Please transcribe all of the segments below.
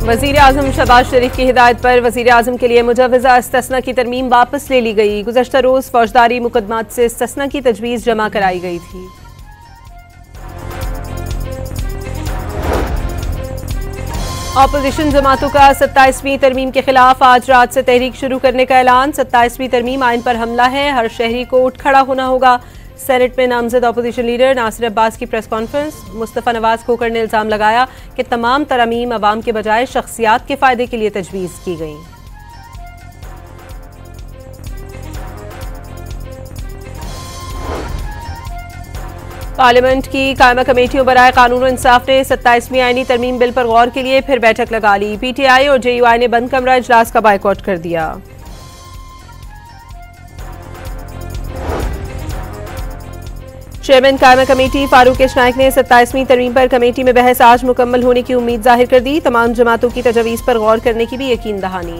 वज़ीर आज़म शहबाज शरीफ की हिदायत पर वज़ीर आज़म के लिए मुजव्वज़ा इस्तिस्ना की तरमीम वापस ले ली गई। गुज़श्ता रोज़ फौजदारी मुकदमात से इस्तिस्ना की तजवीज़ जमा कराई गई थी। अपोजिशन जमातों का 27वीं तरमीम के खिलाफ आज रात से तहरीक शुरू करने का ऐलान। 27वीं तरमीम आइन पर हमला है, हर शहरी को उठ खड़ा होना होगा। सेनेट में नामजद अपोजिशन लीडर नासिर अब्बास की प्रेस कॉन्फ्रेंस। मुस्तफ़ा नवाज खोकर ने इल्ज़ाम लगाया कि तमाम तरमीम अवाम के बजाय शख्सियात के फ़ायदे के लिए तजवीज़ की गई। पार्लियामेंट की कायमा कमेटियों बराए कानून और इंसाफ ने 27वीं आईनी तरमीम बिल पर गौर के लिए फिर बैठक लगा ली। PTI और JUI ने बंद कमरा इजलास का बायकॉट कर दिया। चेयरमैन कायमा कमेटी फारूक एच नाइक ने 27वीं तरमीम पर कमेटी में बहस आज मुकम्मल होने की उम्मीद जाहिर कर दी। तमाम जमातों की तजवीज़ पर गौर करने की भी यकीन दहानी।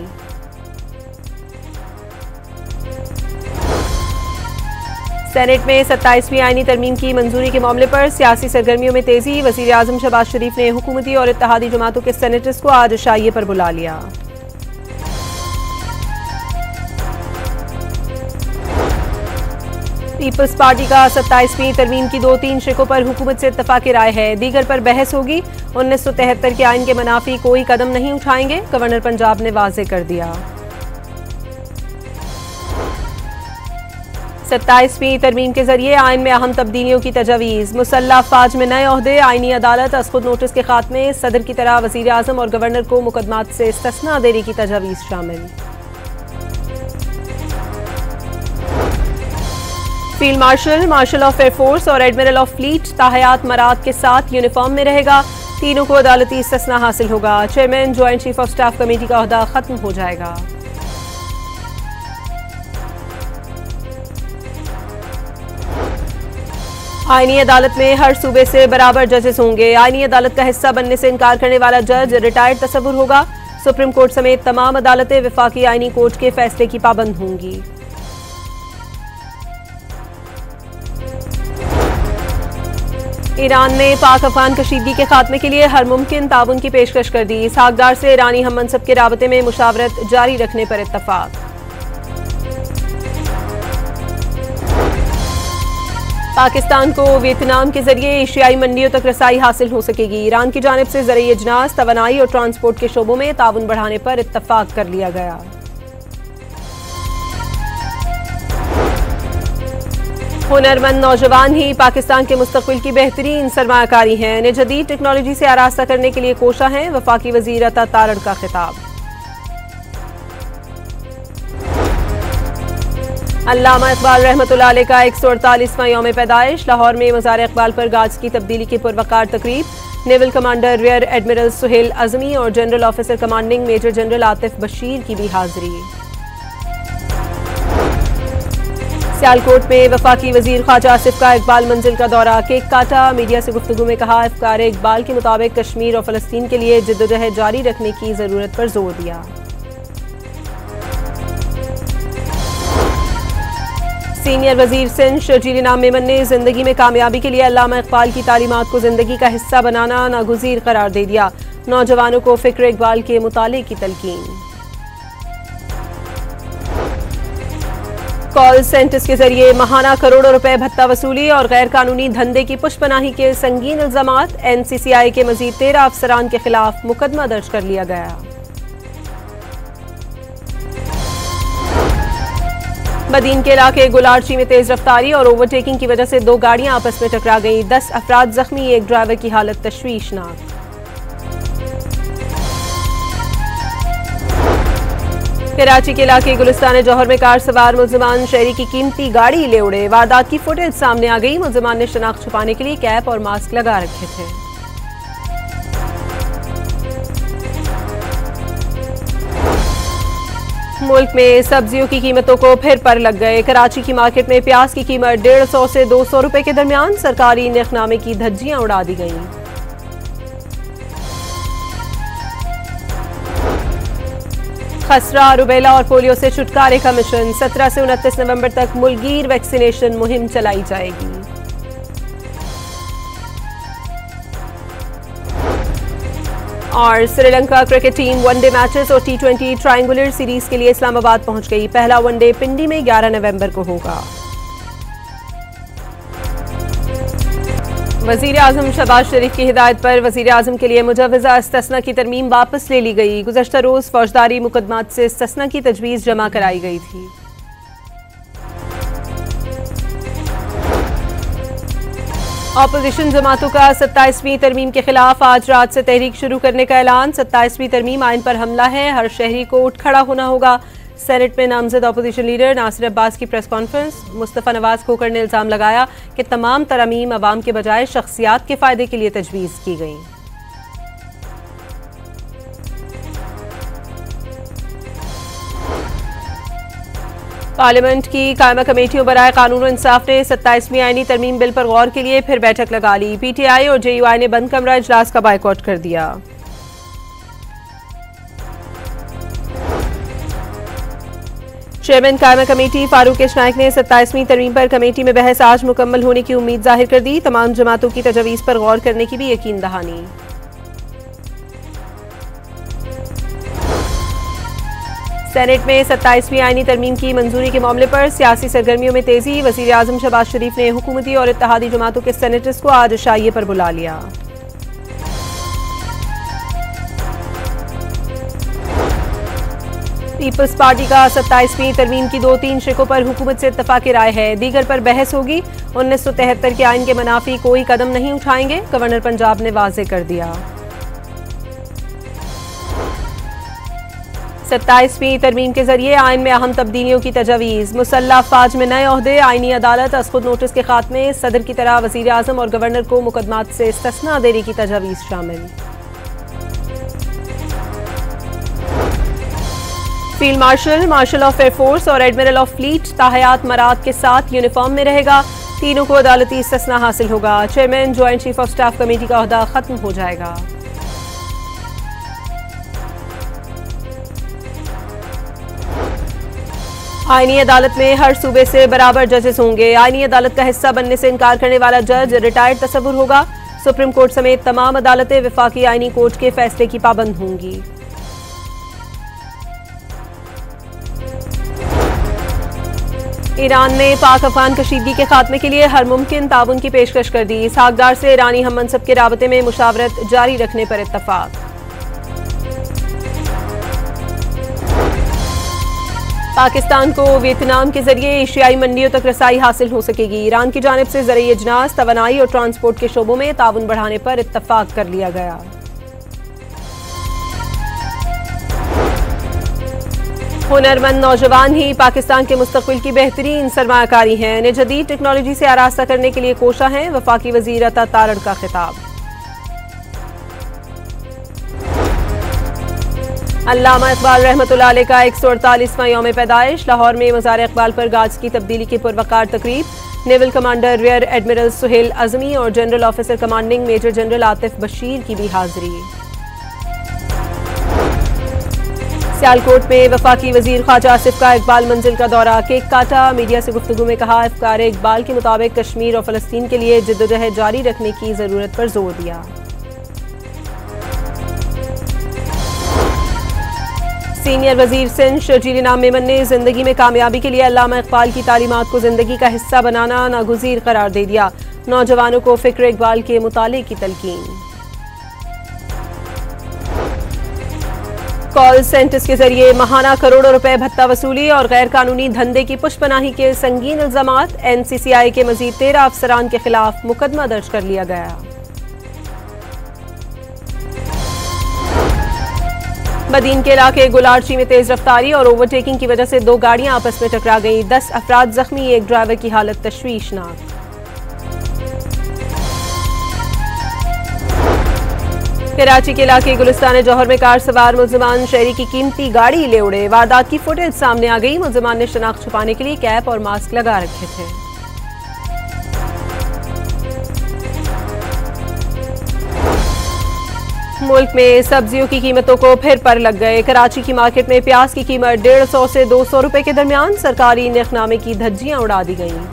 सेनेट में 27वीं आईनी तरमीम की मंजूरी के मामले पर सियासी सरगर्मियों में तेजी। वज़ीर आज़म शहबाज शरीफ ने हुकूमती और इत्तेहादी जमातों के सेनेटर्स को आज शाइये पर बुला लिया। पीपल्स पार्टी का 27वीं तरमीम की 2-3 शिकों पर हुकूमत से इत्तफाक़ राय है, दीगर पर बहस होगी। 1973 के आइन के मनाफी कोई कदम नहीं उठाएंगे, गवर्नर पंजाब ने वाज़ेह कर दिया। 27वीं तरमीम के जरिए आइन में अहम तब्दीलियों की तजवीज़। मुसल्लह अफवाज में नए ओहदे, आइनी अदालत, अज़ख़ुद नोटिस के खात्मे, सदर की तरह वज़ीर आज़म और गवर्नर को मुकदमात से इस्तिस्ना देने की तजवीज़ शामिल। Field marshal, marshal of air force और एडमिरल ऑफ फ्लीट ताहयात मराद के साथ यूनिफॉर्म में रहेगा। तीनों को अदालती इस्तिस्ना हासिल होगा। Chairman joint chief of staff committee का ओहदा खत्म हो जाएगा। आईनी अदालत में हर सूबे से बराबर जजेस होंगे। आईनी अदालत का हिस्सा बनने से इनकार करने वाला जज रिटायर्ड तस्वुर होगा। सुप्रीम कोर्ट समेत तमाम अदालतें वफाकी आईनी कोर्ट के फैसले की पाबंद होंगी। ईरान ने पाक अफगान कशीदगी के खात्मे के लिए हर मुमकिन ताउन की पेशकश कर दी। सागदार से ईरानी हम मनसब के राबते में मुशावरत जारी रखने पर इत्तफाक। पाकिस्तान को वियतनाम के जरिए एशियाई मंडियों तक रसाई हासिल हो सकेगी। ईरान की जानिब से ज़रिए इजनास, तवानाई और ट्रांसपोर्ट के शोबों में ताउन बढ़ाने पर इत्तफाक कर लिया गया। हुनरमंद नौजवान ही पाकिस्तान के मुस्तकबिल की बेहतरीन सरमायाकारी हैं, इन्हें जदीद टेक्नोलॉजी से आरास्ता करने के लिए कोशा हैं। वफाकी वजीर अता तारड़ का खिताब। अल्लामा इकबाल रहमतुल्लाह अलैह का 148वां यौम पैदाइश। लाहौर में मज़ार इकबाल पर गाज की तब्दीली की पुरवकार तकरीब। Naval commander rear admiral Suhail Azmi और general officer commanding major general Atif Bashir की भी हाजिरी। सियालकोट में वफाकी वजीर ख्वाजा आसिफ का इकबाल मंजिल का दौरा, केक काटा। मीडिया से गुफ्तगू में कहा, अफकार इकबाल के मुताबिक कश्मीर और फलस्तीन के लिए जिद्दोजहद जारी रखने की जरूरत पर जोर दिया। सीनियर वजीर सिंध शर्जील इनाम मेमन ने जिंदगी में कामयाबी के लिए अल्लामा इकबाल की तालीमात को जिंदगी का हिस्सा बनाना नागुज़ीर करार दे दिया। नौजवानों को फिक्र इकबाल के मुताले की तलकीन। कॉल सेंटर्स के जरिए माहाना करोड़ों रुपए भत्ता वसूली और गैर कानूनी धंधे की पुष्पनाही के संगीन इल्जामात। NCCI के मजीद 13 अफसरान के खिलाफ मुकदमा दर्ज कर लिया गया। बदीन के इलाके गुलारची में तेज रफ्तारी और ओवरटेकिंग की वजह से 2 गाड़ियां आपस में टकरा गई। 10 अफराद जख्मी, एक ड्राइवर की हालत तशवीशनाक। कराची के इलाके गुलिस्तान जौहर में कार सवार मुल्जिमान शहरी की कीमती गाड़ी ले उड़े। वारदात की फुटेज सामने आ गई। मुल्जिमान ने शनाख्त छुपाने के लिए कैप और मास्क लगा रखे थे। मुल्क में सब्जियों की कीमतों को फिर पर लग गए। कराची की मार्केट में प्याज की कीमत 150 से 200 रुपए के दरमियान। सरकारी नरखनामे की धज्जियां उड़ा दी गईं। खसरा, रुबेला और पोलियो से छुटकारे का मिशन। 17 से 29 नवंबर तक मुल्कगीर वैक्सीनेशन मुहिम चलाई जाएगी। और Sri Lanka cricket team one day matches और T20 ट्रायंगुलर सीरीज के लिए इस्लामाबाद पहुंच गई। पहला वनडे पिंडी में 11 नवंबर को होगा। वजीर आजम शहबाज शरीफ की हिदायत पर वजीर आजम के लिए मुजव्वज़ा इस्तिस्ना की तरमीम वापस ले ली गई। गुज़श्ता रोज़ फौजदारी मुकदमात से इस्तिस्ना की तजवीज़ जमा कराई गई थी। अपोजिशन जमातों का 27वीं तरमीम के खिलाफ आज रात से तहरीक शुरू करने का ऐलान। 27वीं तरमीम आइन पर हमला है, हर शहरी को उठ खड़ा होना होगा। सेनेट में नामजद अपोजिशन लीडर नासिर अब्बास की प्रेस कॉन्फ्रेंस। मुस्तफ़ा नवाज खोखर ने इल्ज़ाम लगाया कि तमाम तरमीम अवाम के बजाय शख्सियात के फ़ायदे के लिए तजवीज़ की गई। पार्लियामेंट की कायमा कमेटियों बराए कानून और इंसाफ ने 27वीं आईनी तरमीम बिल पर गौर के लिए फिर बैठक लगा ली। PTI और JUI ने बंद कमरा इजलास का बायकॉट कर दिया। चेयरमैन कायमा कमेटी फारूक एच नाइक ने 27वीं तरमीम पर कमेटी में बहस आज मुकम्मल होने की उम्मीद जाहिर कर दी। तमाम जमातों की तजवीज़ पर गौर करने की भी यकीन दहानी। सेनेट में 27वीं आईनी तरमीम की मंजूरी के मामले पर सियासी सरगर्मियों में तेजी। वजीर आजम शहबाज शरीफ ने हुकूमती और इत्तेहादी जमातों के सेनेटर्स को आज इशाइये पर बुला लिया। पीपल्स पार्टी का 27वीं तरमीम की 2-3 शिकों पर हुकूमत से इत्तफाक राय है, दीगर पर बहस होगी। 1973 के आइन के मनाफी कोई कदम नहीं उठाएंगे, गवर्नर पंजाब ने वाज़ेह कर दिया। 27वीं तरमीम के जरिए आइन में अहम तब्दीलियों की तजवीज़। मुसल्लह अफवाज में नए ओहदे, आइनी अदालत, अज़-खुद नोटिस के खात्मे, सदर की तरह वज़ीर आज़म और गवर्नर को मुकदमात से इस्तिस्ना देने की तजवीज़ शामिल। Field marshal, marshal of air force और एडमिरल ऑफ फ्लीट ताहयात मराद के साथ यूनिफॉर्म में रहेगा। तीनों को अदालती इस्तिस्ना हासिल होगा। Chairman joint chief of staff committee का ओहदा खत्म हो जाएगा। आईनी अदालत में हर सूबे से बराबर जजेस होंगे। आईनी अदालत का हिस्सा बनने से इनकार करने वाला जज रिटायर्ड तस्वुर होगा। सुप्रीम कोर्ट समेत तमाम अदालतें वफाकी आईनी कोर्ट के फैसले की पाबंद होंगी। ईरान ने पाक अफगान कशीदगी के खात्मे के लिए हर मुमकिन ताउन की पेशकश कर दी। सागदार से ईरानी हम मनसब के राबते में मुशावरत जारी रखने पर इत्तफाक। पाकिस्तान को वियतनाम के जरिए एशियाई मंडियों तक रसाई हासिल हो सकेगी। ईरान की जानिब से ज़राई अजनास, तवानाई और ट्रांसपोर्ट के शोबों में ताउन बढ़ाने पर इत्तफाक कर लिया गया। हुनरमंद नौजवान ही पाकिस्तान के मुस्तकबिल की बेहतरीन सरमायाकारी हैं, इन्हें जदीद टेक्नोलॉजी से आरास्ता करने के लिए कोशा हैं। वफाकी वजीर अता तारड़ का खिताब। अल्लामा इकबाल रहमतुल्लाह अलैह का 148वां यौम पैदाइश। लाहौर में मज़ार इकबाल पर गाज की तब्दीली की पुरवकार तकरीब। Naval commander rear admiral Suhail Azmi और general officer commanding major general Atif Bashir की भी हाजिरी। सियालकोट में वफाकी वजीर ख्वाजा आसिफ का इकबाल मंजिल का दौरा, केक काटा। मीडिया से गुफ्तगू में कहा, अफकार इकबाल के मुताबिक कश्मीर और फलस्तीन के लिए जिद्दोजहद जारी रखने की जरूरत पर जोर दिया। सीनियर वजीर सिंध शर्जील इनाम मेमन ने जिंदगी में कामयाबी के लिए अल्लामा इकबाल की तालीमात को जिंदगी का हिस्सा बनाना नागुज़ीर करार दे दिया। नौजवानों को फिक्र इकबाल के मुताले की तलकीन। कॉल सेंटर्स के जरिए माहाना करोड़ों रुपए भत्ता वसूली और गैर कानूनी धंधे की पुष्पनाही के संगीन इल्जामात। NCCI के मजीद 13 अफसरान के खिलाफ मुकदमा दर्ज कर लिया गया। बदीन के इलाके गुलारची में तेज रफ्तारी और ओवरटेकिंग की वजह से 2 गाड़ियां आपस में टकरा गई। 10 अफराद जख्मी, एक ड्राइवर की हालत तशवीशनाक। कराची के इलाके गुलिस्तान जौहर में कार सवार मुल्जिमान शहरी की कीमती गाड़ी ले उड़े। वारदात की फुटेज सामने आ गई। मुल्जिमान ने शनाख्त छुपाने के लिए कैप और मास्क लगा रखे थे। मुल्क में सब्जियों की कीमतों को फिर पर लग गए। कराची की मार्केट में प्याज की कीमत 150 से 200 रुपए के दरमियान। सरकारी नरखनामे की धज्जियां उड़ा दी गईं।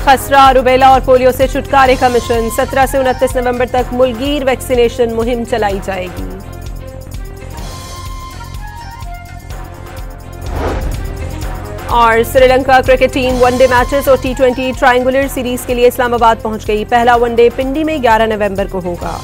खसरा, रुबेला और पोलियो से छुटकारे का मिशन। 17 से 29 नवंबर तक मुलगीर वैक्सीनेशन मुहिम चलाई जाएगी। और Sri Lanka cricket team one day matches और T20 ट्रायंगुलर सीरीज के लिए इस्लामाबाद पहुंच गई। पहला वनडे पिंडी में 11 नवंबर को होगा।